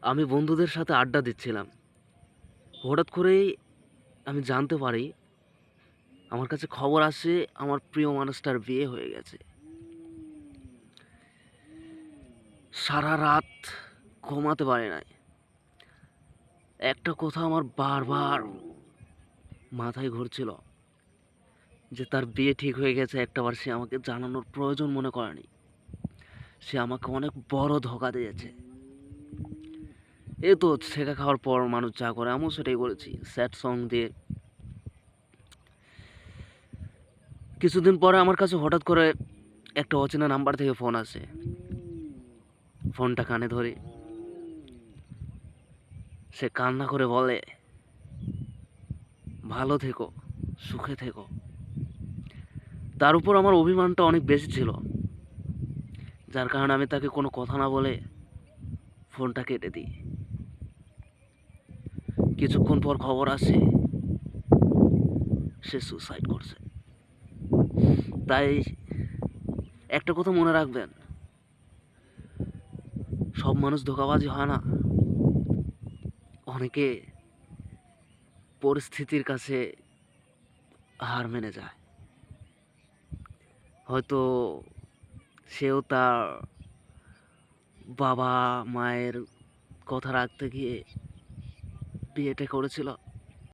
আমি বন্ধুদের সাথে আড্ডা দিচ্ছিলাম। হঠাৎ করেই আমি জানতে পারি, আমার কাছে খবর আসে আমার প্রিয় মানুষটার বিয়ে হয়ে গেছে। সারা রাত ঘুমাতে পারি নাই। একটা কথা আমার বারবার মাথায় ঘুরছিল যে তার বিয়ে ঠিক হয়ে গেছে, একটাবার সে আমাকে জানানোর প্রয়োজন মনে করেনি। সে আমাকে অনেক বড় ধোঁকা দিয়েছে। এই তো ছেঁকা খাওয়ার পর মানুষ যা করে, আমিও সেটাই করেছি, স্যাড সং দিয়ে। কিছুদিন পরে আমার কাছে হঠাৎ করে একটা অচেনা নাম্বার থেকে ফোন আসে। ফোনটা কানে ধরে সে কান্না করে বলে, ভালো থেকো, সুখে থেকো। তার উপর আমার অভিমানটা অনেক বেশি ছিল, যার কারণে আমি তাকে কোনো কথা না বলে ফোনটা কেটে দিই। কিছুক্ষণ পর খবর আসে সে সুসাইড করছে। তাই একটা কথা মনে রাখবেন, সব মানুষ ধোঁকাবাজি হয় না। অনেকে পরিস্থিতির কাছে হার মেনে যায়। হয়তো সেও তার বাবা মায়ের কথা রাখতে গিয়ে বিয়েটা করেছিল।